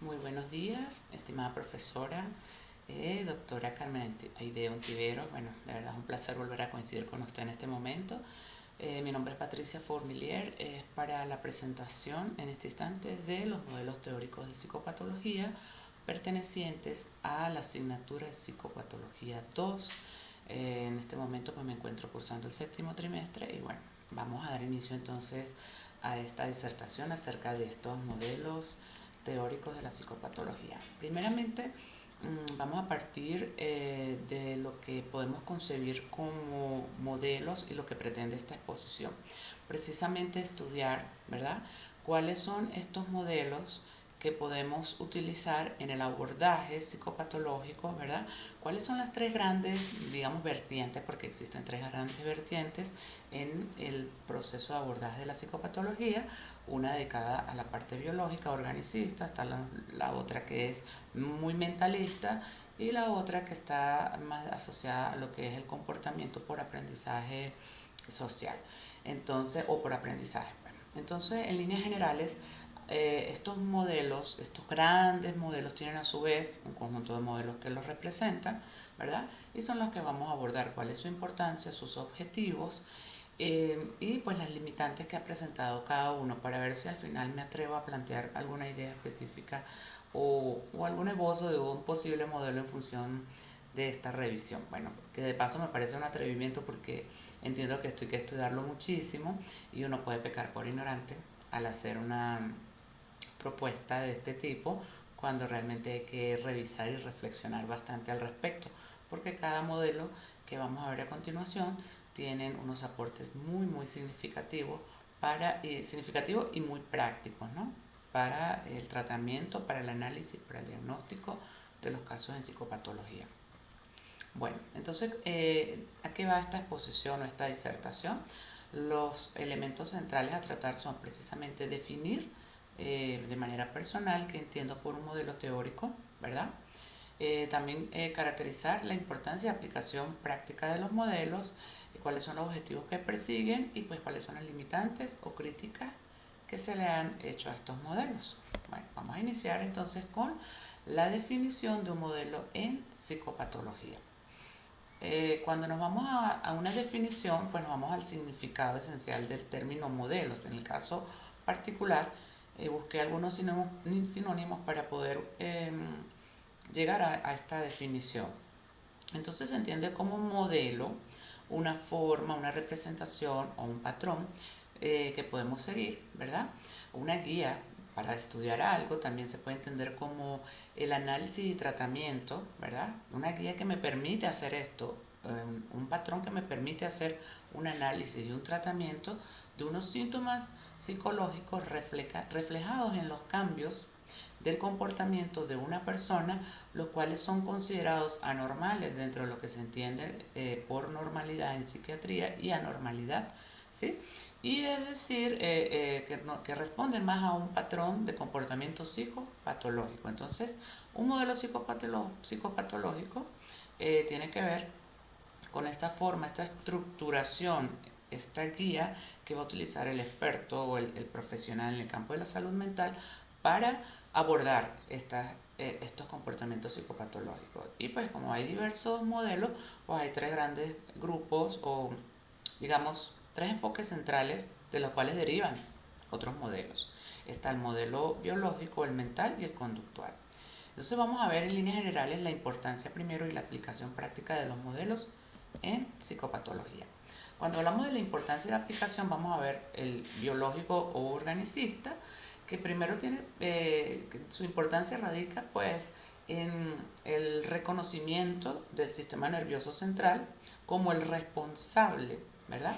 Muy buenos días, estimada profesora, doctora Carmen Aide Ontiveros. Bueno, de verdad es un placer volver a coincidir con usted en este momento. Mi nombre es Patricia Fourmilier, es para la presentación en este instante de los modelos teóricos de psicopatología pertenecientes a la asignatura de Psicopatología 2. En este momento pues me encuentro cursando el séptimo trimestre y bueno, vamos a dar inicio entonces a esta disertación acerca de estos modelos teóricos de la psicopatología. Primeramente, vamos a partir de lo que podemos concebir como modelos y lo que pretende esta exposición. Precisamente estudiar, ¿verdad?, cuáles son estos modelos que podemos utilizar en el abordaje psicopatológico, ¿verdad? ¿Cuáles son las tres grandes, digamos, vertientes? Porque existen tres grandes vertientes en el proceso de abordaje de la psicopatología, una dedicada a la parte biológica, organicista, está la otra que es muy mentalista y la otra que está más asociada a lo que es el comportamiento por aprendizaje social, entonces, o por aprendizaje. Entonces, en líneas generales, estos modelos, estos grandes modelos, tienen a su vez un conjunto de modelos que los representan, ¿verdad? Y son los que vamos a abordar, cuál es su importancia, sus objetivos y pues las limitantes que ha presentado cada uno para ver si al final me atrevo a plantear alguna idea específica o algún esbozo de un posible modelo en función de esta revisión. Bueno, que de paso me parece un atrevimiento porque entiendo que esto hay que estudiarlo muchísimo y uno puede pecar por ignorante al hacer una propuesta de este tipo cuando realmente hay que revisar y reflexionar bastante al respecto, porque cada modelo que vamos a ver a continuación tienen unos aportes muy significativos significativos y muy prácticos, ¿no?, para el tratamiento, para el análisis, para el diagnóstico de los casos en psicopatología. Bueno, entonces, ¿a qué va esta exposición o esta disertación? Los elementos centrales a tratar son precisamente definir de manera personal qué entiendo por un modelo teórico, ¿verdad? También caracterizar la importancia de aplicación práctica de los modelos, cuáles son los objetivos que persiguen y pues cuáles son las limitantes o críticas que se le han hecho a estos modelos. Bueno, vamos a iniciar entonces con la definición de un modelo en psicopatología. Cuando nos vamos a una definición, pues nos vamos al significado esencial del término modelo. En el caso particular, busqué algunos sinónimos para poder llegar a esta definición. Entonces se entiende como modelo una forma, una representación o un patrón que podemos seguir, ¿verdad? Una guía para estudiar algo también se puede entender como el análisis y tratamiento, ¿verdad? Una guía que me permite hacer esto, un patrón que me permite hacer un análisis y un tratamiento de unos síntomas psicológicos reflejados en los cambios del comportamiento de una persona, los cuales son considerados anormales dentro de lo que se entiende por normalidad en psiquiatría y anormalidad, ¿sí? Y es decir, que responden más a un patrón de comportamiento psicopatológico. Entonces, un modelo psicopatológico tiene que ver con esta forma, esta estructuración, esta guía que va a utilizar el experto o el profesional en el campo de la salud mental para abordar estos comportamientos psicopatológicos. Y pues como hay diversos modelos, pues hay tres grandes grupos o digamos tres enfoques centrales de los cuales derivan otros modelos. Está el modelo biológico, el mental y el conductual. Entonces vamos a ver en líneas generales la importancia primero y la aplicación práctica de los modelos en psicopatología. Cuando hablamos de la importancia de la aplicación, vamos a ver el biológico o organicista, que primero tiene, su importancia radica pues en el reconocimiento del sistema nervioso central como el responsable, ¿verdad?,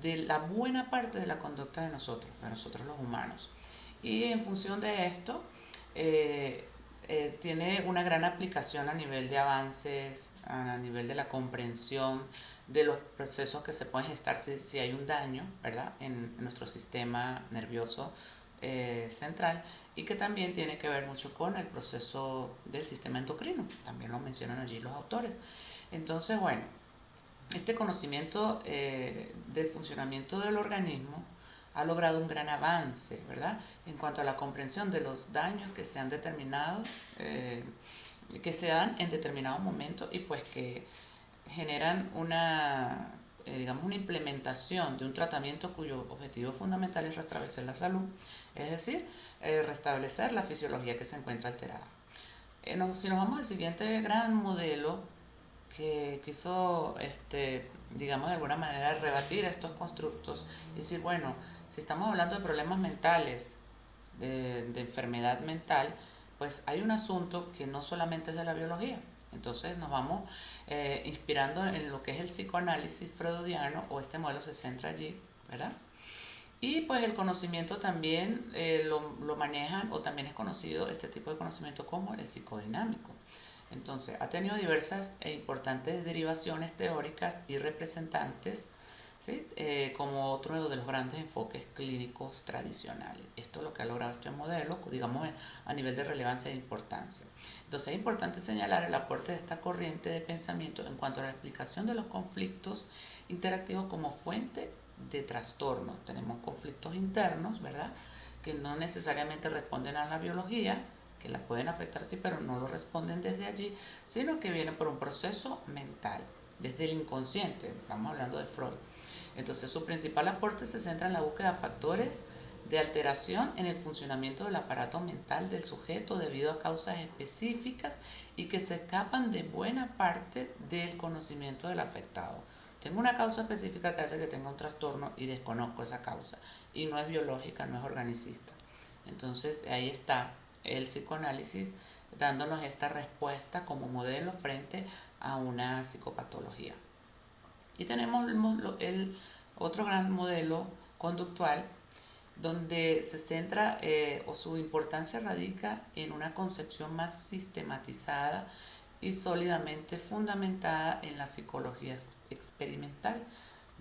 de la buena parte de la conducta de nosotros los humanos. Y en función de esto, tiene una gran aplicación a nivel de avances, a nivel de la comprensión de los procesos que se pueden gestar si hay un daño, ¿verdad?, en nuestro sistema nervioso central, y que también tiene que ver mucho con el proceso del sistema endocrino, también lo mencionan allí los autores. Entonces, bueno, este conocimiento del funcionamiento del organismo ha logrado un gran avance, ¿verdad? En cuanto a la comprensión de los daños que se han determinado, que se dan en determinado momento y pues que generan una, digamos, una implementación de un tratamiento cuyo objetivo fundamental es restablecer la salud, es decir, restablecer la fisiología que se encuentra alterada. Si nos vamos al siguiente gran modelo que quiso, digamos, de alguna manera rebatir estos constructos y decir, bueno, si estamos hablando de problemas mentales, de enfermedad mental, pues hay un asunto que no solamente es de la biología. Entonces nos vamos inspirando en lo que es el psicoanálisis freudiano, o este modelo se centra allí, ¿verdad? Y pues el conocimiento también lo manejan, o también es conocido este tipo de conocimiento como el psicodinámico. Entonces ha tenido diversas e importantes derivaciones teóricas y representantes, ¿sí? Como otro de los grandes enfoques clínicos tradicionales. Esto es lo que ha logrado este modelo, digamos, a nivel de relevancia e importancia. Entonces es importante señalar el aporte de esta corriente de pensamiento en cuanto a la explicación de los conflictos interactivos como fuente de trastorno. Tenemos conflictos internos, ¿verdad?, que no necesariamente responden a la biología, que la pueden afectar sí, pero no lo responden desde allí, sino que vienen por un proceso mental, desde el inconsciente. Estamos hablando de Freud. Entonces su principal aporte se centra en la búsqueda de factores de alteración en el funcionamiento del aparato mental del sujeto debido a causas específicas y que se escapan de buena parte del conocimiento del afectado. Tengo una causa específica que hace que tenga un trastorno y desconozco esa causa, y no es biológica, no es organicista. Entonces ahí está el psicoanálisis dándonos esta respuesta como modelo frente a una psicopatología. Y tenemos el otro gran modelo conductual donde se centra o su importancia radica en una concepción más sistematizada y sólidamente fundamentada en la psicología experimental.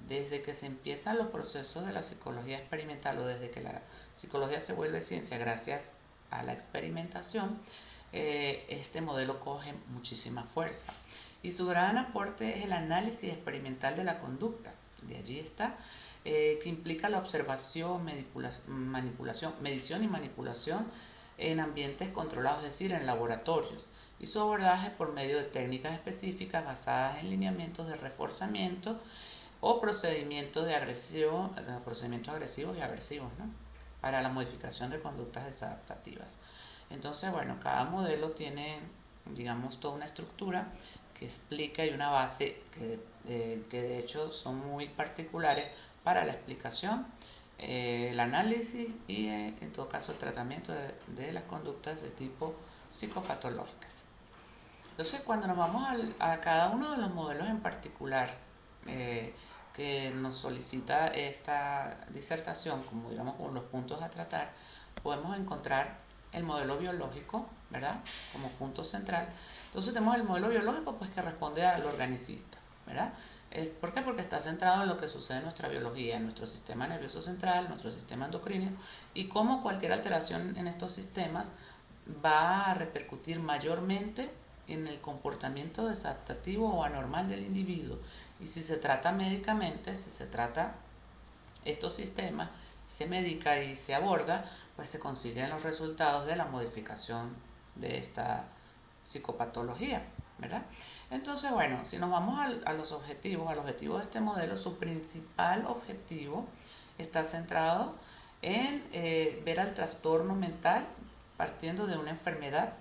Desde que se empiezan los procesos de la psicología experimental, o desde que la psicología se vuelve ciencia gracias a la experimentación, este modelo coge muchísima fuerza. Y su gran aporte es el análisis experimental de la conducta. De allí está, que implica la observación, manipulación, medición y manipulación en ambientes controlados, es decir, en laboratorios, y su abordaje por medio de técnicas específicas basadas en lineamientos de reforzamiento o procedimientos procedimientos agresivos y aversivos, ¿no?, para la modificación de conductas desadaptativas. Entonces, bueno, cada modelo tiene, digamos, toda una estructura que explica, y una base que de hecho son muy particulares para la explicación, el análisis y en todo caso el tratamiento de las conductas de tipo psicopatológicas. Entonces, cuando nos vamos a cada uno de los modelos en particular que nos solicita esta disertación, como digamos, con los puntos a tratar, podemos encontrar el modelo biológico, ¿verdad?, como punto central. Entonces tenemos el modelo biológico, pues, que responde al organicista, ¿verdad? ¿Por qué? Porque está centrado en lo que sucede en nuestra biología, en nuestro sistema nervioso central, nuestro sistema endocrino, y cómo cualquier alteración en estos sistemas va a repercutir mayormente en el comportamiento desadaptativo o anormal del individuo. Y si se trata médicamente, si se trata estos sistemas, se medica y se aborda, pues se consiguen los resultados de la modificación de esta psicopatología, ¿verdad? Entonces, bueno, si nos vamos al objetivo de este modelo, su principal objetivo está centrado en ver al trastorno mental partiendo de una enfermedad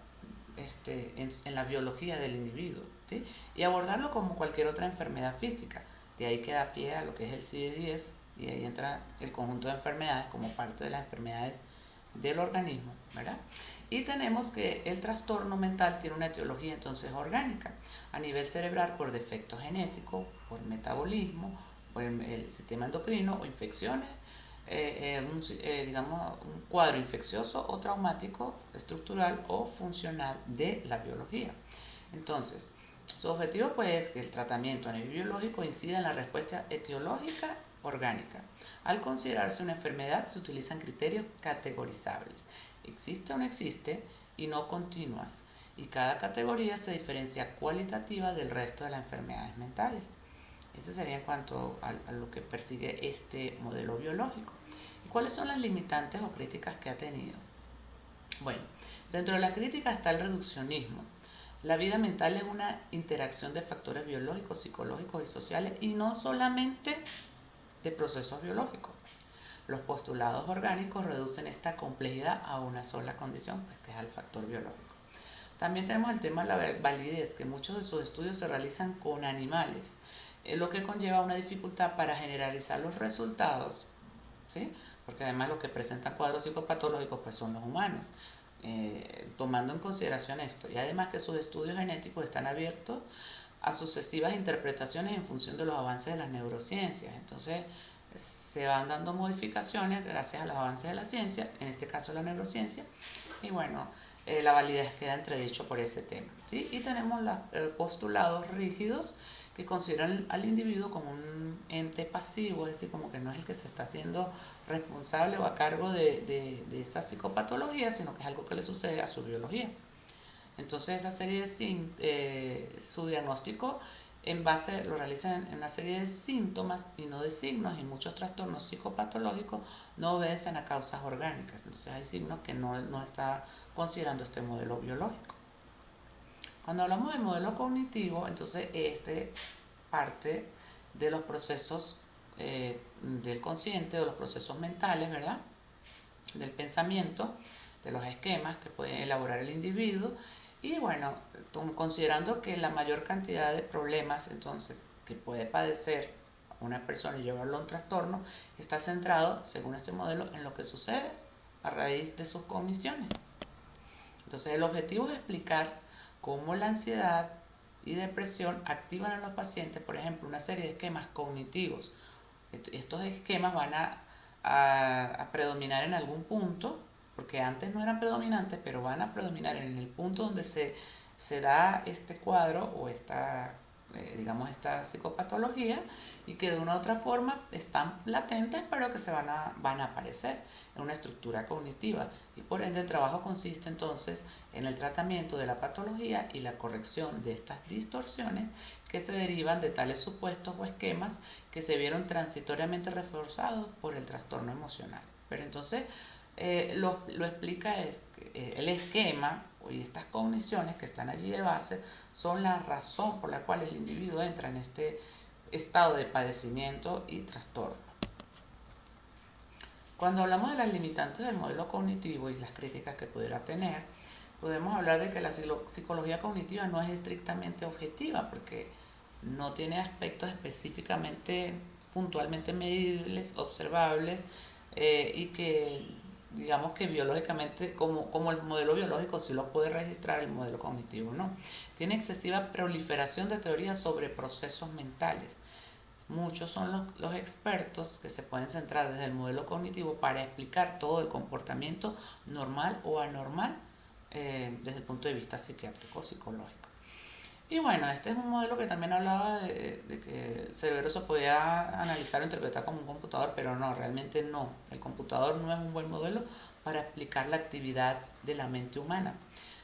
en la biología del individuo, ¿sí?, y abordarlo como cualquier otra enfermedad física. De ahí que da pie a lo que es el CIE-10, y ahí entra el conjunto de enfermedades como parte de las enfermedades del organismo, ¿verdad? Y tenemos que el trastorno mental tiene una etiología entonces orgánica, a nivel cerebral por defecto genético, por metabolismo, por el sistema endocrino o infecciones, digamos, un cuadro infeccioso o traumático, estructural o funcional de la biología. Entonces, su objetivo, pues, es que el tratamiento a nivel biológico incida en la respuesta etiológica orgánica. Al considerarse una enfermedad, se utilizan criterios categorizables: existe o no existe, y no continuas, y cada categoría se diferencia cualitativa del resto de las enfermedades mentales. Ese sería en cuanto a lo que persigue este modelo biológico. ¿Cuáles son las limitantes o críticas que ha tenido? Bueno, dentro de la crítica está el reduccionismo. La vida mental es una interacción de factores biológicos, psicológicos y sociales y no solamente de procesos biológicos. Los postulados orgánicos reducen esta complejidad a una sola condición, pues, que es el factor biológico. También tenemos el tema de la validez, que muchos de sus estudios se realizan con animales, lo que conlleva una dificultad para generalizar los resultados, ¿sí? Porque además los que presentan cuadros psicopatológicos pues son los humanos, tomando en consideración esto. Y además que sus estudios genéticos están abiertos a sucesivas interpretaciones en función de los avances de las neurociencias. Entonces se van dando modificaciones gracias a los avances de la ciencia, en este caso la neurociencia, y bueno, la validez queda entredicho por ese tema, ¿sí? Y tenemos los postulados rígidos que consideran al individuo como un ente pasivo, es decir, como que no es el que se está haciendo responsable o a cargo de esa psicopatología, sino que es algo que le sucede a su biología. Entonces esa serie su diagnóstico en base lo realizan en una serie de síntomas y no de signos, y muchos trastornos psicopatológicos no obedecen a causas orgánicas. Entonces hay signos que no está considerando este modelo biológico. Cuando hablamos del modelo cognitivo, entonces este parte de los procesos del consciente, de los procesos mentales, ¿verdad? Del pensamiento, de los esquemas que puede elaborar el individuo. Y bueno, considerando que la mayor cantidad de problemas entonces que puede padecer una persona y llevarlo a un trastorno está centrado, según este modelo, en lo que sucede a raíz de sus cogniciones. Entonces el objetivo es explicar cómo la ansiedad y depresión activan en los pacientes, por ejemplo, una serie de esquemas cognitivos. Estos esquemas van a predominar en algún punto, porque antes no eran predominantes, pero van a predominar en el punto donde se da este cuadro o digamos, esta psicopatología, y que de una u otra forma están latentes, pero que van a aparecer en una estructura cognitiva. Y por ende el trabajo consiste entonces en el tratamiento de la patología y la corrección de estas distorsiones que se derivan de tales supuestos o esquemas que se vieron transitoriamente reforzados por el trastorno emocional. Pero entonces lo explica es que el esquema y estas cogniciones que están allí de base son la razón por la cual el individuo entra en este estado de padecimiento y trastorno. Cuando hablamos de las limitantes del modelo cognitivo y las críticas que pudiera tener, podemos hablar de que la psicología cognitiva no es estrictamente objetiva, porque no tiene aspectos específicamente, puntualmente medibles, observables, y que digamos que biológicamente, como el modelo biológico sí lo puede registrar, el modelo cognitivo no. Tiene excesiva proliferación de teorías sobre procesos mentales. Muchos son los expertos que se pueden centrar desde el modelo cognitivo para explicar todo el comportamiento normal o anormal desde el punto de vista psiquiátrico o psicológico. Y bueno, este es un modelo que también hablaba de que el cerebro se podía analizar o interpretar como un computador, pero no, realmente no. El computador no es un buen modelo para explicar la actividad de la mente humana.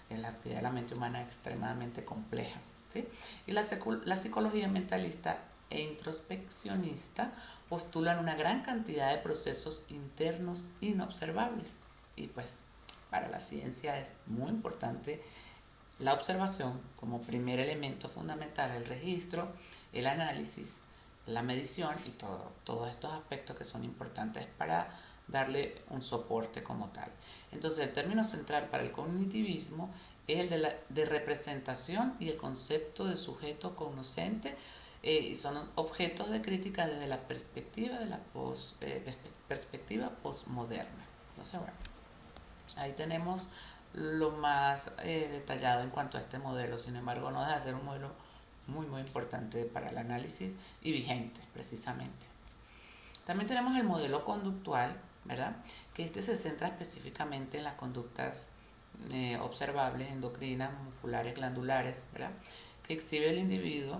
La actividad de la mente humana es extremadamente compleja, ¿sí? Y la psicología mentalista e introspeccionista postulan una gran cantidad de procesos internos inobservables. Y pues para la ciencia es muy importante la observación como primer elemento fundamental, el registro, el análisis, la medición y todos estos aspectos que son importantes para darle un soporte como tal. Entonces el término central para el cognitivismo es el de representación y el concepto de sujeto cognoscente, y son objetos de crítica desde la perspectiva de la perspectiva postmoderna. Entonces, bueno, ahí tenemos lo más detallado en cuanto a este modelo. Sin embargo, no deja de ser un modelo muy muy importante para el análisis y vigente precisamente. También tenemos el modelo conductual, ¿verdad? Que este se centra específicamente en las conductas observables, endocrinas, musculares, glandulares, ¿verdad? Que exhibe el individuo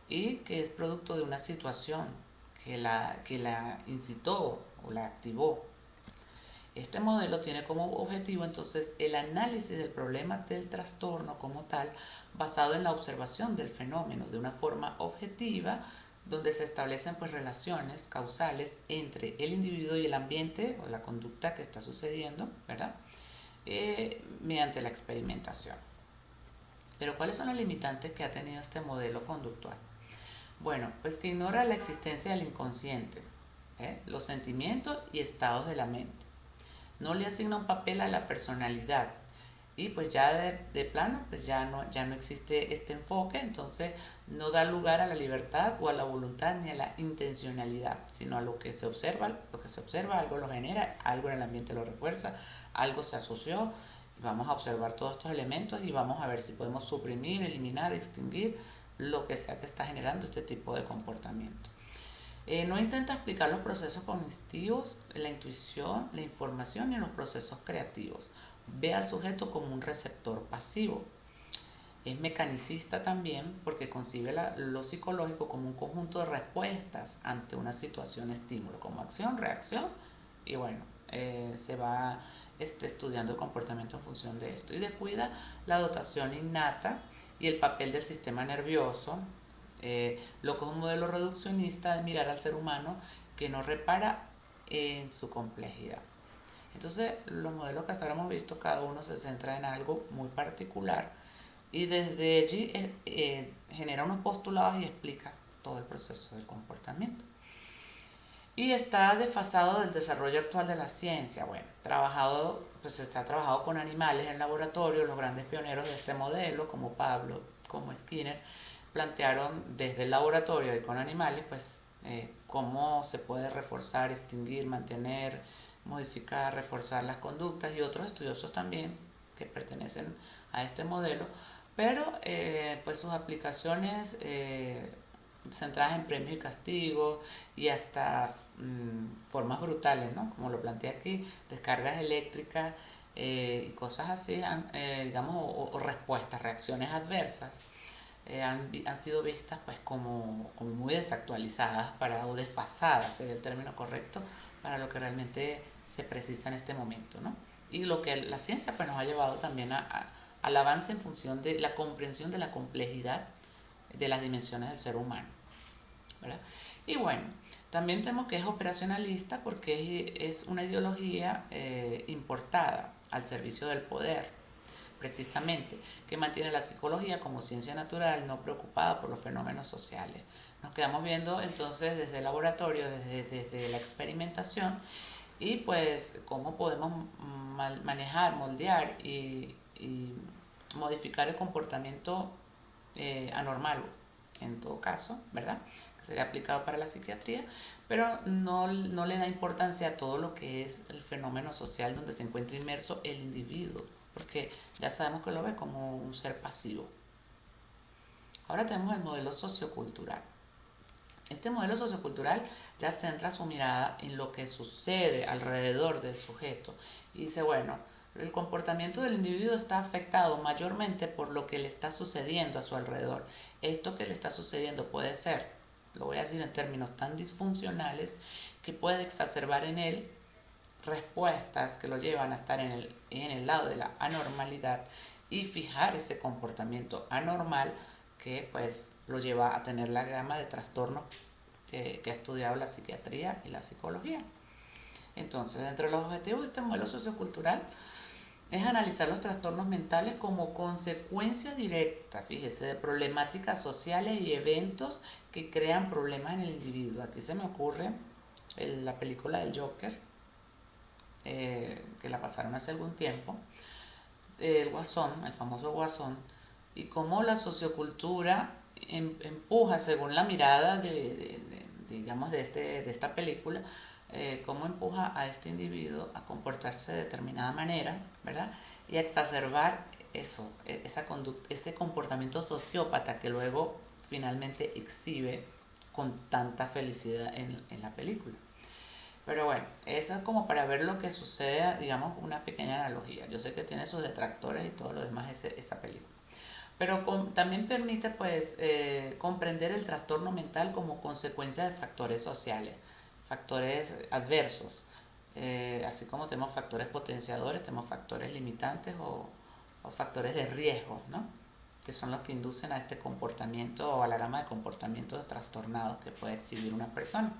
y que es producto de una situación que la incitó o la activó. Este modelo tiene como objetivo entonces el análisis del problema del trastorno como tal, basado en la observación del fenómeno de una forma objetiva, donde se establecen pues relaciones causales entre el individuo y el ambiente o la conducta que está sucediendo, ¿verdad? Mediante la experimentación. Pero ¿cuáles son los limitantes que ha tenido este modelo conductual? Bueno, pues que ignora la existencia del inconsciente, los sentimientos y estados de la mente. No le asigna un papel a la personalidad, y pues ya de plano pues ya no existe este enfoque, entonces no da lugar a la libertad o a la voluntad ni a la intencionalidad, sino a lo que se observa, algo lo genera, algo en el ambiente lo refuerza, algo se asoció, y vamos a observar todos estos elementos y vamos a ver si podemos suprimir, eliminar, extinguir lo que sea que está generando este tipo de comportamiento. No intenta explicar los procesos cognitivos, la intuición, la información y los procesos creativos. Ve al sujeto como un receptor pasivo. Es mecanicista también porque concibe lo psicológico como un conjunto de respuestas ante una situación estímulo, como acción, reacción, y bueno, se va estudiando el comportamiento en función de esto. Y descuida la dotación innata y el papel del sistema nervioso, lo que es un modelo reduccionista de mirar al ser humano que no repara en su complejidad. Entonces, los modelos que hasta ahora hemos visto, cada uno se centra en algo muy particular y desde allí genera unos postulados y explica todo el proceso del comportamiento. Y está desfasado del desarrollo actual de la ciencia. Bueno, se ha trabajado con animales en laboratorio. Los grandes pioneros de este modelo, como Pablo, como Skinner, plantearon desde el laboratorio y con animales, pues, cómo se puede reforzar, extinguir, mantener, modificar, reforzar las conductas, y otros estudiosos también que pertenecen a este modelo, pero pues sus aplicaciones centradas en premios y castigos y hasta formas brutales, ¿no? Como lo planteé aquí, descargas eléctricas y cosas así, digamos, o respuestas, reacciones adversas, han sido vistas pues como muy desactualizadas o desfasadas, sería el término correcto, para lo que realmente se precisa en este momento, ¿no? Y lo que la ciencia pues nos ha llevado también al avance en función de la comprensión de la complejidad de las dimensiones del ser humano, ¿verdad? Y bueno, también tenemos que es operacionalista porque es una ideología importada al servicio del poder, precisamente, que mantiene la psicología como ciencia natural no preocupada por los fenómenos sociales. Nos quedamos viendo entonces desde el laboratorio, desde la experimentación, y pues cómo podemos manejar, moldear y modificar el comportamiento anormal, en todo caso, ¿verdad? Que sería aplicado para la psiquiatría, pero no le da importancia a todo lo que es el fenómeno social donde se encuentra inmerso el individuo, porque ya sabemos que lo ve como un ser pasivo. Ahora tenemos el modelo sociocultural. Este modelo sociocultural ya centra su mirada en lo que sucede alrededor del sujeto y dice, bueno, el comportamiento del individuo está afectado mayormente por lo que le está sucediendo a su alrededor. Esto que le está sucediendo puede ser, lo voy a decir en términos tan disfuncionales, que puede exacerbar en él respuestas que lo llevan a estar en el lado de la anormalidad y fijar ese comportamiento anormal que pues lo lleva a tener la gama de trastornos que ha estudiado la psiquiatría y la psicología. Entonces, dentro de los objetivos de este modelo sociocultural es analizar los trastornos mentales como consecuencia directa, fíjese, de problemáticas sociales y eventos que crean problemas en el individuo. Aquí se me ocurre la película del Joker, que la pasaron hace algún tiempo, el Guasón, el famoso Guasón, y cómo la sociocultura empuja, según la mirada digamos, de esta película, cómo empuja a este individuo a comportarse de determinada manera, ¿verdad? Y a exacerbar eso, esa conducta, ese comportamiento sociópata que luego finalmente exhibe con tanta felicidad en la película. Pero bueno, eso es como para ver lo que sucede, digamos, una pequeña analogía. Yo sé que tiene sus detractores y todo lo demás esa película. Pero también permite pues comprender el trastorno mental como consecuencia de factores sociales, factores adversos. Así como tenemos factores potenciadores, tenemos factores limitantes o factores de riesgo, ¿no? que son los que inducen a este comportamiento o a la gama de comportamientos trastornados que puede exhibir una persona.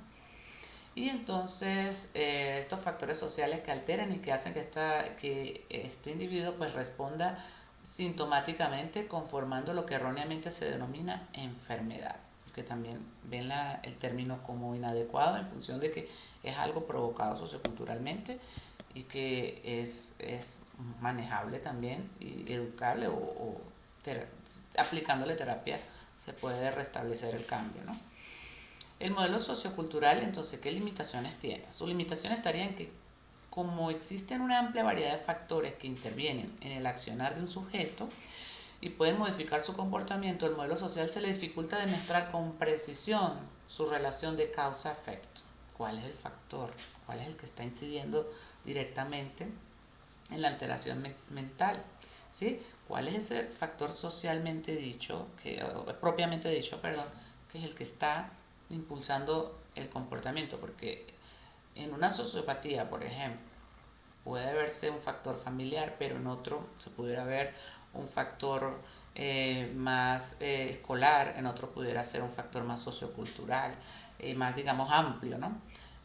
Y entonces estos factores sociales que alteran y que hacen que este individuo pues responda sintomáticamente conformando lo que erróneamente se denomina enfermedad, que también ven el término como inadecuado en función de que es algo provocado socioculturalmente y que es manejable también y educable aplicándole terapia se puede restablecer el cambio, ¿no? El modelo sociocultural, entonces, ¿qué limitaciones tiene? Su limitación estaría en que, como existen una amplia variedad de factores que intervienen en el accionar de un sujeto y pueden modificar su comportamiento, el modelo social se le dificulta demostrar con precisión su relación de causa-efecto. ¿Cuál es el factor? ¿Cuál es el que está incidiendo directamente en la alteración mental? ¿Sí? ¿Cuál es ese factor socialmente dicho, propiamente dicho, perdón, que es el que está impulsando el comportamiento? Porque en una sociopatía, por ejemplo, puede verse un factor familiar, pero en otro se pudiera ver un factor más escolar, en otro pudiera ser un factor más sociocultural, más, digamos, amplio, ¿no?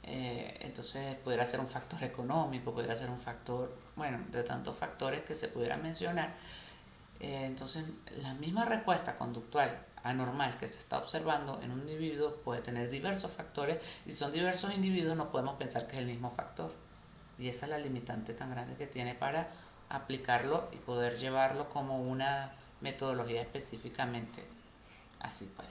Entonces pudiera ser un factor económico, pudiera ser un factor, bueno, de tantos factores que se pudieran mencionar. Entonces, la misma respuesta conductual anormal que se está observando en un individuo puede tener diversos factores, y si son diversos individuos no podemos pensar que es el mismo factor. Y esa es la limitante tan grande que tiene para aplicarlo y poder llevarlo como una metodología específicamente. Así pues.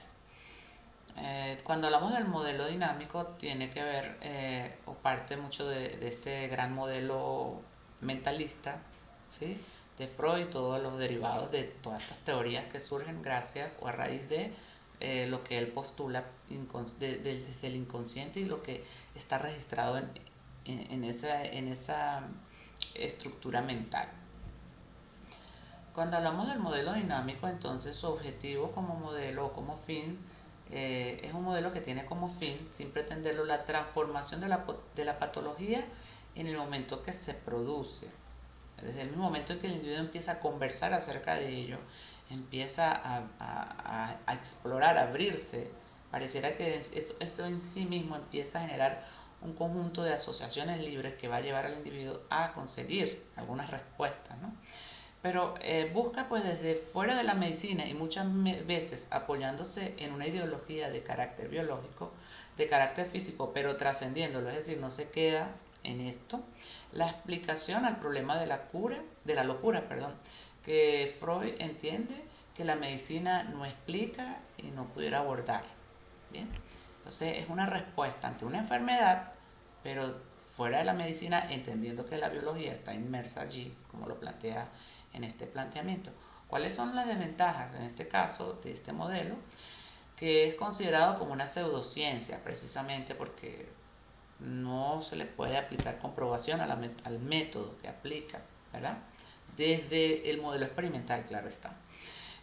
Cuando hablamos del modelo dinámico, tiene que ver o parte mucho de este gran modelo mentalista, ¿sí? De Freud, todos los derivados de todas estas teorías que surgen gracias o a raíz de lo que él postula desde el inconsciente y lo que está registrado en esa estructura mental. Cuando hablamos del modelo dinámico, entonces su objetivo como modelo o como fin es un modelo que tiene como fin, sin pretenderlo, la transformación de la patología en el momento que se produce. Desde el momento en que el individuo empieza a conversar acerca de ello, empieza a explorar, a abrirse, pareciera que eso en sí mismo empieza a generar un conjunto de asociaciones libres que va a llevar al individuo a conseguir algunas respuestas, ¿no? Pero busca pues desde fuera de la medicina y muchas veces apoyándose en una ideología de carácter biológico, de carácter físico, pero trascendiéndolo, es decir, no se queda en esto, la explicación al problema de la locura, perdón, que Freud entiende que la medicina no explica y no pudiera abordar. Bien, entonces es una respuesta ante una enfermedad, pero fuera de la medicina, entendiendo que la biología está inmersa allí, como lo plantea en este planteamiento. ¿Cuáles son las desventajas en este caso de este modelo? Que es considerado como una pseudociencia, precisamente porque no se le puede aplicar comprobación al método que aplica, ¿verdad? Desde el modelo experimental, claro está.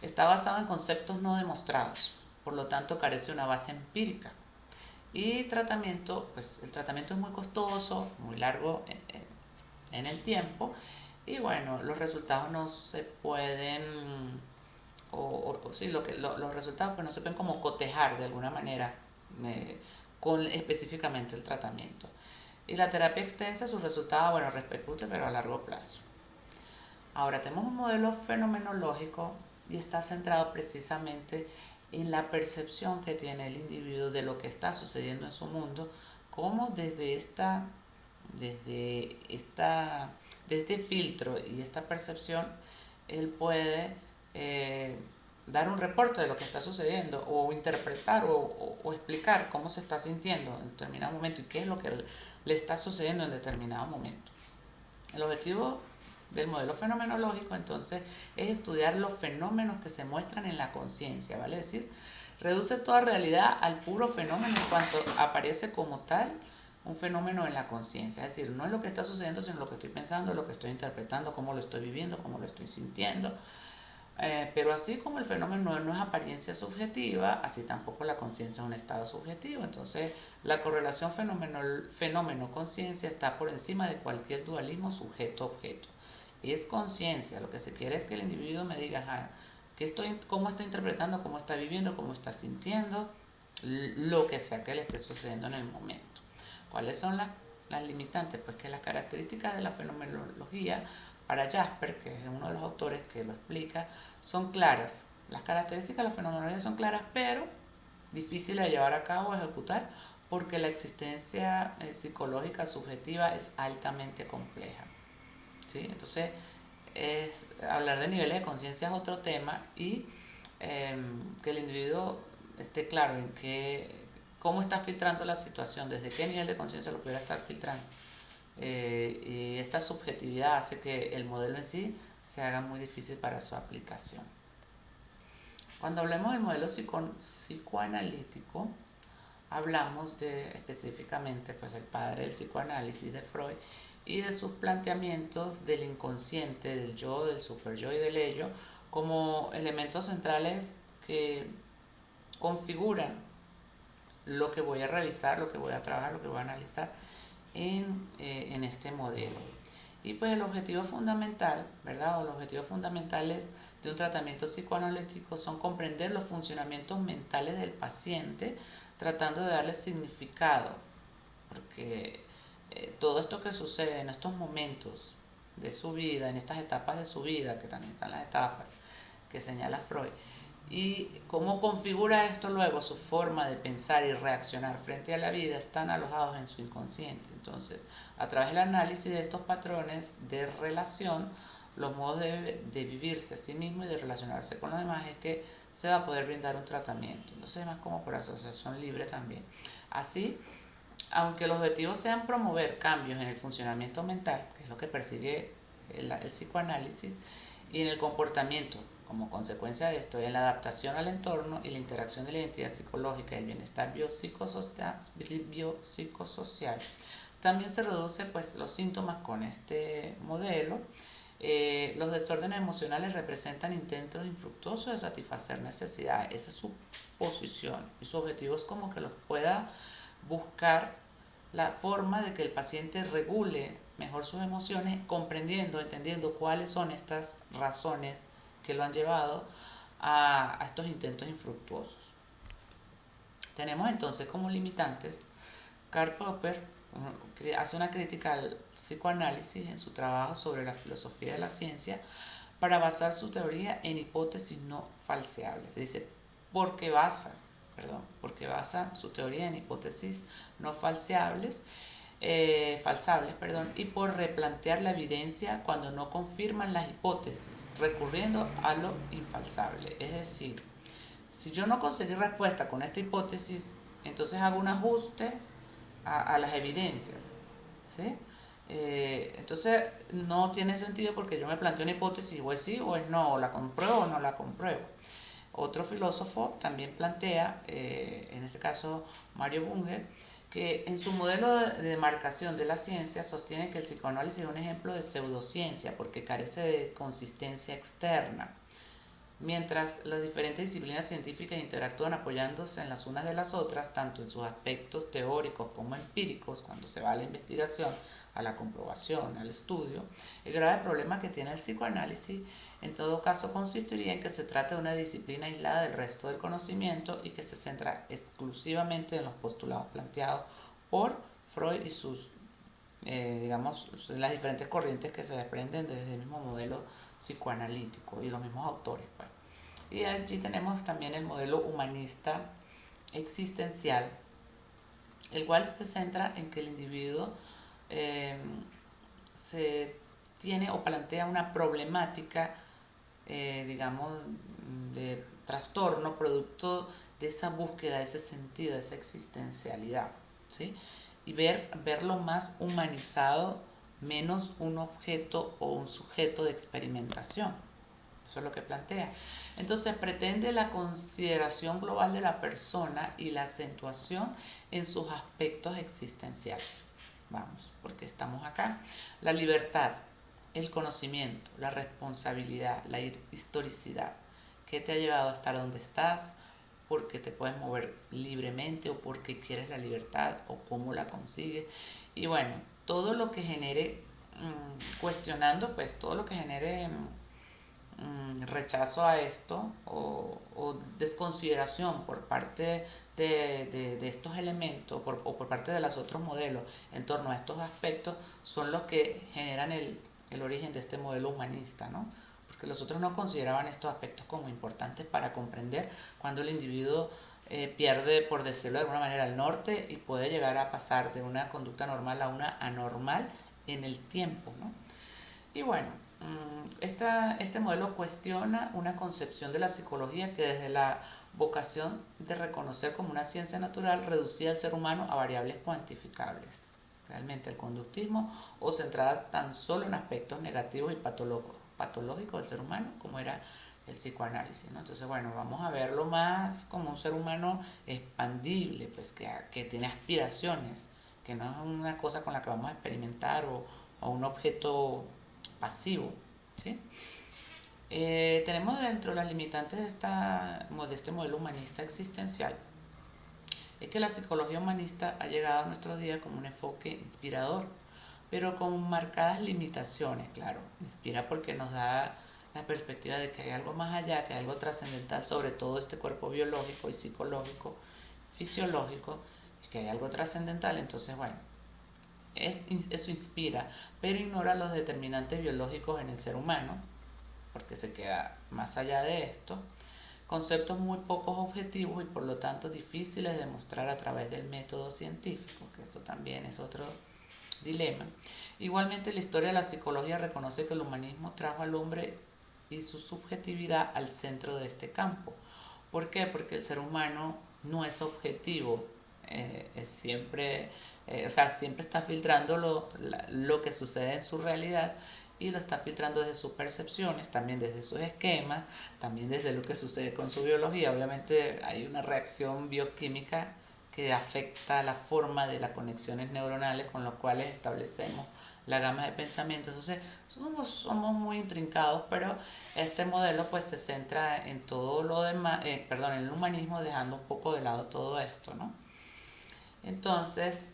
Está basado en conceptos no demostrados, por lo tanto carece de una base empírica. Y tratamiento, pues el tratamiento es muy costoso, muy largo en el tiempo, y bueno, los resultados no se pueden, sí, los resultados pues no se pueden como cotejar de alguna manera con específicamente el tratamiento. Y la terapia extensa, sus resultados, bueno, repercute, pero a largo plazo. Ahora, tenemos un modelo fenomenológico y está centrado precisamente en la percepción que tiene el individuo de lo que está sucediendo en su mundo, como desde este filtro y esta percepción, él puede dar un reporte de lo que está sucediendo o interpretar o explicar cómo se está sintiendo en determinado momento y qué es lo que le está sucediendo en determinado momento. El objetivo del modelo fenomenológico entonces es estudiar los fenómenos que se muestran en la conciencia, ¿vale? Es decir, reduce toda realidad al puro fenómeno en cuanto aparece como tal un fenómeno en la conciencia, es decir, no es lo que está sucediendo, sino lo que estoy pensando, lo que estoy interpretando, cómo lo estoy viviendo, cómo lo estoy sintiendo. Pero así como el fenómeno no es apariencia subjetiva, así tampoco la conciencia es un estado subjetivo. Entonces, la correlación fenómeno-conciencia está por encima de cualquier dualismo sujeto-objeto. Y es conciencia, lo que se quiere es que el individuo me diga, cómo está interpretando, cómo está viviendo, cómo está sintiendo, lo que sea que le esté sucediendo en el momento. ¿Cuáles son las limitantes? Pues que las características de la fenomenología, para Jasper, que es uno de los autores que lo explica, son claras. Las características de la fenomenología son claras, pero difíciles de llevar a cabo o ejecutar porque la existencia psicológica subjetiva es altamente compleja. ¿Sí? Entonces, hablar de niveles de conciencia es otro tema y que el individuo esté claro en cómo está filtrando la situación, desde qué nivel de conciencia lo pudiera estar filtrando. Y esta subjetividad hace que el modelo en sí se haga muy difícil para su aplicación. Cuando hablemos del modelo psicoanalítico, hablamos de específicamente pues, el padre del psicoanálisis de Freud y de sus planteamientos del inconsciente, del yo, del superyo y del ello como elementos centrales que configuran lo que voy a revisar, lo que voy a trabajar, lo que voy a analizar en este modelo. Y pues el objetivo fundamental, ¿verdad? O los objetivos fundamentales de un tratamiento psicoanalítico son comprender los funcionamientos mentales del paciente, tratando de darle significado, porque todo esto que sucede en estos momentos de su vida, en estas etapas de su vida, que también están las etapas que señala Freud, y cómo configura esto luego su forma de pensar y reaccionar frente a la vida están alojados en su inconsciente. Entonces, a través del análisis de estos patrones de relación, los modos de vivirse a sí mismo y de relacionarse con los demás es que se va a poder brindar un tratamiento. Entonces, más como por asociación libre también. Así, aunque los objetivos sean promover cambios en el funcionamiento mental, que es lo que persigue el psicoanálisis, y en el comportamiento, como consecuencia de esto, en la adaptación al entorno y la interacción de la identidad psicológica y el bienestar biopsicosocial, también se reduce pues, los síntomas con este modelo. Los desórdenes emocionales representan intentos infructuosos de satisfacer necesidades. Esa es su posición y su objetivo es como que los pueda buscar la forma de que el paciente regule mejor sus emociones, comprendiendo, entendiendo cuáles son estas razones que lo han llevado a estos intentos infructuosos. Tenemos entonces como limitantes, Karl Popper hace una crítica al psicoanálisis en su trabajo sobre la filosofía de la ciencia para basar su teoría en hipótesis no falseables. Dice, porque basa su teoría en hipótesis no falsables, y por replantear la evidencia cuando no confirman las hipótesis, recurriendo a lo infalsable. Es decir, si yo no conseguí respuesta con esta hipótesis, entonces hago un ajuste a las evidencias, ¿sí? Entonces no tiene sentido porque yo me planteo una hipótesis o es sí o es no, o la compruebo o no la compruebo. Otro filósofo también plantea, en este caso Mario Bunge, que en su modelo de demarcación de la ciencia sostiene que el psicoanálisis es un ejemplo de pseudociencia porque carece de consistencia externa. Mientras las diferentes disciplinas científicas interactúan apoyándose en las unas de las otras, tanto en sus aspectos teóricos como empíricos, cuando se va a la investigación, a la comprobación, al estudio, el grave problema que tiene el psicoanálisis en todo caso consistiría en que se trata de una disciplina aislada del resto del conocimiento y que se centra exclusivamente en los postulados planteados por Freud y sus, las diferentes corrientes que se desprenden desde el mismo modelo psicoanalítico y los mismos autores. Pues. Y allí tenemos también el modelo humanista existencial, el cual se centra en que el individuo se tiene o plantea una problemática, de trastorno producto de esa búsqueda, de ese sentido, de esa existencialidad, ¿sí? Y verlo más humanizado, menos un objeto o un sujeto de experimentación. Eso es lo que plantea. Entonces pretende la consideración global de la persona y la acentuación en sus aspectos existenciales. Vamos, porque estamos acá. La libertad, el conocimiento, la responsabilidad, la historicidad. ¿Qué te ha llevado a estar donde estás? ¿Por qué te puedes mover libremente o por qué quieres la libertad o cómo la consigues? Y bueno, todo lo que genere, cuestionando, pues todo lo que genere rechazo a esto o desconsideración por parte de estos elementos o por parte de los otros modelos en torno a estos aspectos son los que generan el origen de este modelo humanista, ¿no? Porque los otros no consideraban estos aspectos como importantes para comprender cuando el individuo pierde, por decirlo de alguna manera, el norte y puede llegar a pasar de una conducta normal a una anormal en el tiempo, ¿no? Y bueno, este modelo cuestiona una concepción de la psicología que desde la vocación de reconocer como una ciencia natural reducía al ser humano a variables cuantificables, realmente el conductismo, o centrada tan solo en aspectos negativos y patológicos del ser humano, como era el psicoanálisis, ¿no? Entonces, bueno, vamos a verlo más como un ser humano expandible, pues que tiene aspiraciones, que no es una cosa con la que vamos a experimentar o un objeto pasivo, ¿sí? Tenemos dentro de las limitantes de este modelo humanista existencial, es que la psicología humanista ha llegado a nuestros días como un enfoque inspirador, pero con marcadas limitaciones, claro. Inspira porque nos da la perspectiva de que hay algo más allá, que hay algo trascendental sobre todo este cuerpo biológico y psicológico, fisiológico, que hay algo trascendental. Entonces, bueno, eso inspira, pero ignora los determinantes biológicos en el ser humano, porque se queda más allá de esto, conceptos muy pocos objetivos y por lo tanto difíciles de mostrar a través del método científico, que eso también es otro dilema. Igualmente la historia de la psicología reconoce que el humanismo trajo al hombre y su subjetividad al centro de este campo. ¿Por qué? Porque el ser humano no es objetivo, es siempre, o sea, siempre está filtrando lo que sucede en su realidad y lo está filtrando desde sus percepciones, también desde sus esquemas, también desde lo que sucede con su biología. Obviamente hay una reacción bioquímica que afecta la forma de las conexiones neuronales con las cuales establecemos la gama de pensamientos. Entonces, somos muy intrincados, pero este modelo pues se centra en todo lo demás, perdón, en el humanismo, dejando un poco de lado todo esto, ¿no? Entonces,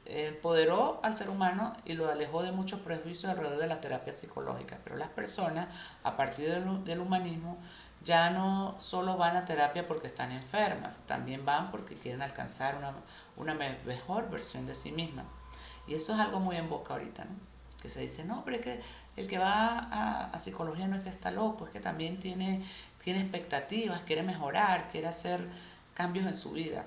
empoderó al ser humano y lo alejó de muchos prejuicios alrededor de la terapia psicológica. Pero las personas, a partir del humanismo, ya no solo van a terapia porque están enfermas, también van porque quieren alcanzar una mejor versión de sí mismas. Y eso es algo muy en boca ahorita, ¿no? Que se dice, no, pero es que el que va a psicología no es que está loco, es que también tiene expectativas, quiere mejorar, quiere hacer cambios en su vida.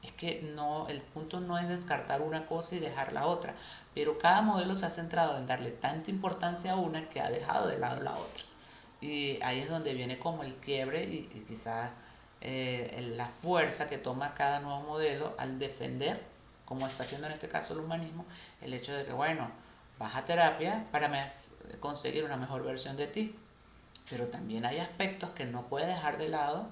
Es que no, el punto no es descartar una cosa y dejar la otra, pero cada modelo se ha centrado en darle tanta importancia a una que ha dejado de lado la otra. Y ahí es donde viene como el quiebre y quizás la fuerza que toma cada nuevo modelo al defender, como está haciendo en este caso el humanismo, el hecho de que, bueno, vas a terapia para conseguir una mejor versión de ti, pero también hay aspectos que no puedes dejar de lado,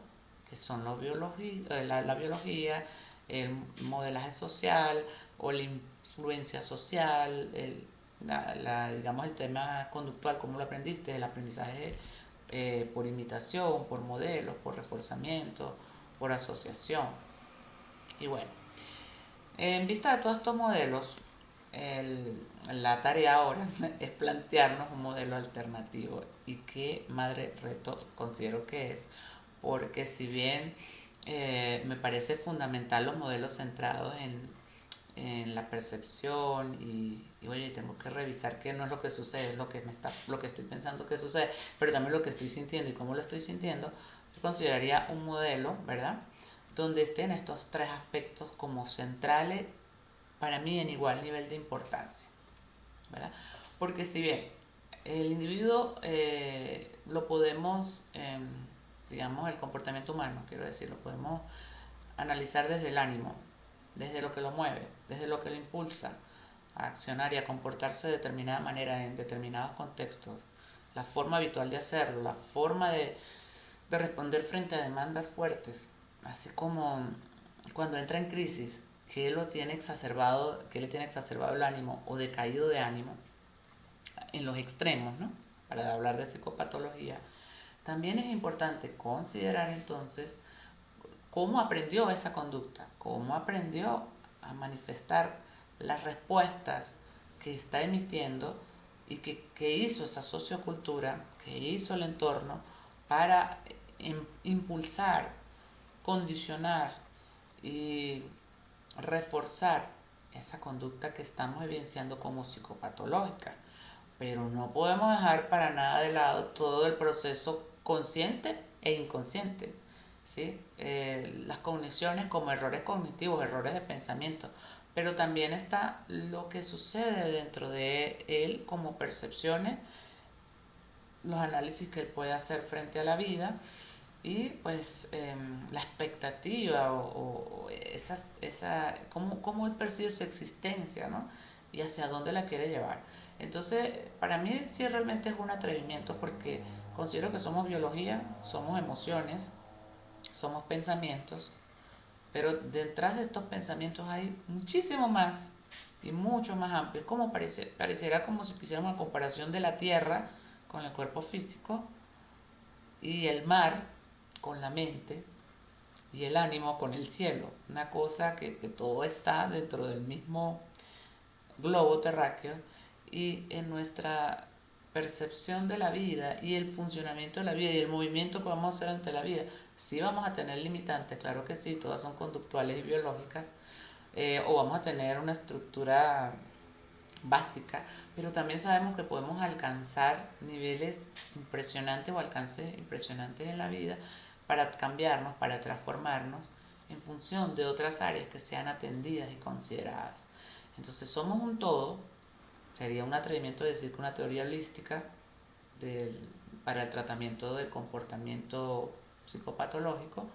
que son la biología, el modelaje social o la influencia social, digamos el tema conductual, cómo lo aprendiste, el aprendizaje por imitación, por modelos, por reforzamiento, por asociación. Y bueno, en vista de todos estos modelos, la tarea ahora es plantearnos un modelo alternativo y qué madre reto considero que es, porque si bien me parece fundamental los modelos centrados en la percepción y oye, tengo que revisar qué no es lo que sucede, es lo que estoy pensando que sucede, pero también lo que estoy sintiendo y cómo lo estoy sintiendo, yo consideraría un modelo, ¿verdad? Donde estén estos tres aspectos como centrales para mí en igual nivel de importancia, ¿verdad? Porque si bien el individuo lo podemos, digamos, el comportamiento humano, quiero decir, lo podemos analizar desde el ánimo, desde lo que lo mueve, desde lo que lo impulsa a accionar y a comportarse de determinada manera en determinados contextos, la forma habitual de hacerlo, la forma de responder frente a demandas fuertes, así como cuando entra en crisis, que le tiene exacerbado el ánimo o decaído de ánimo, en los extremos, ¿no? Para hablar de psicopatología, también es importante considerar entonces cómo aprendió esa conducta, cómo aprendió a manifestar las respuestas que está emitiendo y que hizo esa sociocultura, que hizo el entorno para impulsar, condicionar y reforzar esa conducta que estamos evidenciando como psicopatológica. Pero no podemos dejar para nada de lado todo el proceso consciente e inconsciente. ¿Sí? Las cogniciones como errores cognitivos, errores de pensamiento, pero también está lo que sucede dentro de él como percepciones, los análisis que él puede hacer frente a la vida y pues la expectativa o cómo él percibe su existencia, ¿no? Y hacia dónde la quiere llevar. Entonces, para mí sí realmente es un atrevimiento porque considero que somos biología, somos emociones, somos pensamientos, pero detrás de estos pensamientos hay muchísimo más y mucho más amplio. Es como pareciera como si quisiéramos una comparación de la Tierra con el cuerpo físico y el mar con la mente y el ánimo con el cielo. Una cosa que todo está dentro del mismo globo terráqueo y en nuestra percepción de la vida y el funcionamiento de la vida y el movimiento que vamos a hacer ante la vida. Sí vamos a tener limitantes, claro que sí, todas son conductuales y biológicas, o vamos a tener una estructura básica, pero también sabemos que podemos alcanzar niveles impresionantes o alcances impresionantes en la vida para cambiarnos, para transformarnos en función de otras áreas que sean atendidas y consideradas. Entonces somos un todo, sería un atrevimiento decir que una teoría holística del, para el tratamiento del comportamiento psicopatológico,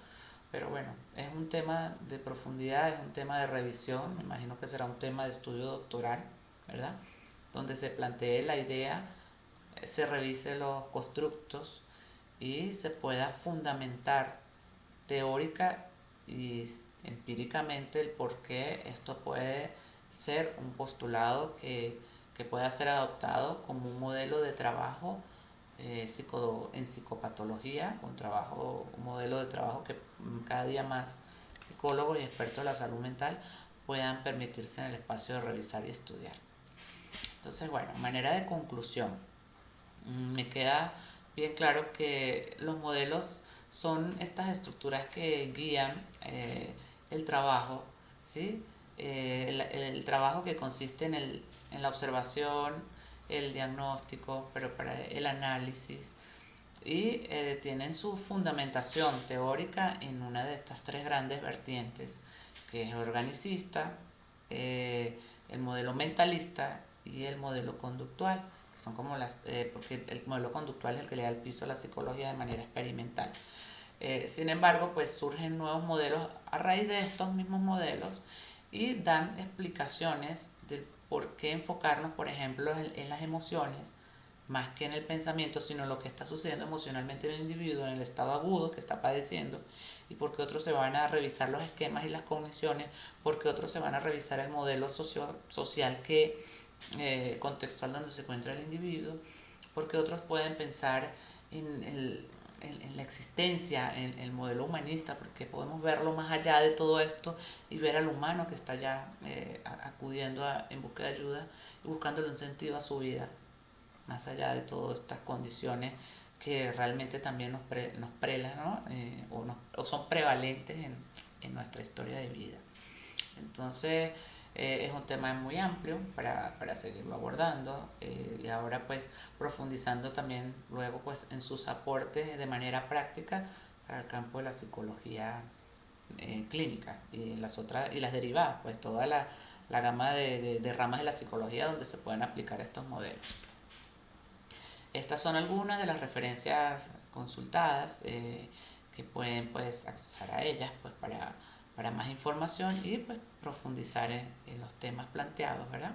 pero bueno, es un tema de profundidad, es un tema de revisión, me imagino que será un tema de estudio doctoral, ¿verdad? Donde se plantee la idea, se revise los constructos y se pueda fundamentar teórica y empíricamente el por qué esto puede ser un postulado que pueda ser adoptado como un modelo de trabajo en psicopatología, un modelo de trabajo que cada día más psicólogos y expertos de la salud mental puedan permitirse en el espacio de revisar y estudiar. Entonces, bueno, manera de conclusión, me queda bien claro que los modelos son estas estructuras que guían el trabajo, ¿sí? El trabajo que consiste en la observación, el diagnóstico, pero para el análisis, y tienen su fundamentación teórica en una de estas tres grandes vertientes, que es organicista, el modelo mentalista y el modelo conductual, que son como porque el modelo conductual es el que le da el piso a la psicología de manera experimental. Sin embargo, pues surgen nuevos modelos a raíz de estos mismos modelos y dan explicaciones de por qué enfocarnos, por ejemplo, en las emociones, más que en el pensamiento, sino lo que está sucediendo emocionalmente en el individuo, en el estado agudo que está padeciendo, y porque otros se van a revisar los esquemas y las cogniciones, porque otros se van a revisar el modelo social contextual donde se encuentra el individuo, porque otros pueden pensar en la existencia, en el modelo humanista, porque podemos verlo más allá de todo esto y ver al humano que está ya acudiendo en busca de ayuda y buscándole un sentido a su vida más allá de todas estas condiciones que realmente también nos prelan, ¿no? O son prevalentes en nuestra historia de vida. Entonces es un tema muy amplio para seguirlo abordando y ahora pues profundizando también luego pues en sus aportes de manera práctica para el campo de la psicología clínica y las derivadas, pues toda la gama de ramas de la psicología donde se pueden aplicar estos modelos. Estas son algunas de las referencias consultadas que pueden pues accesar a ellas pues para más información y pues profundizar en los temas planteados, ¿verdad?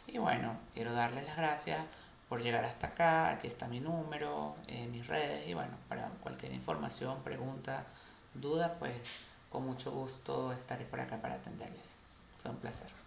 Y bueno, quiero darles las gracias por llegar hasta acá. Aquí está mi número, mis redes y bueno, para cualquier información, pregunta, duda, pues con mucho gusto estaré por acá para atenderles. Fue un placer.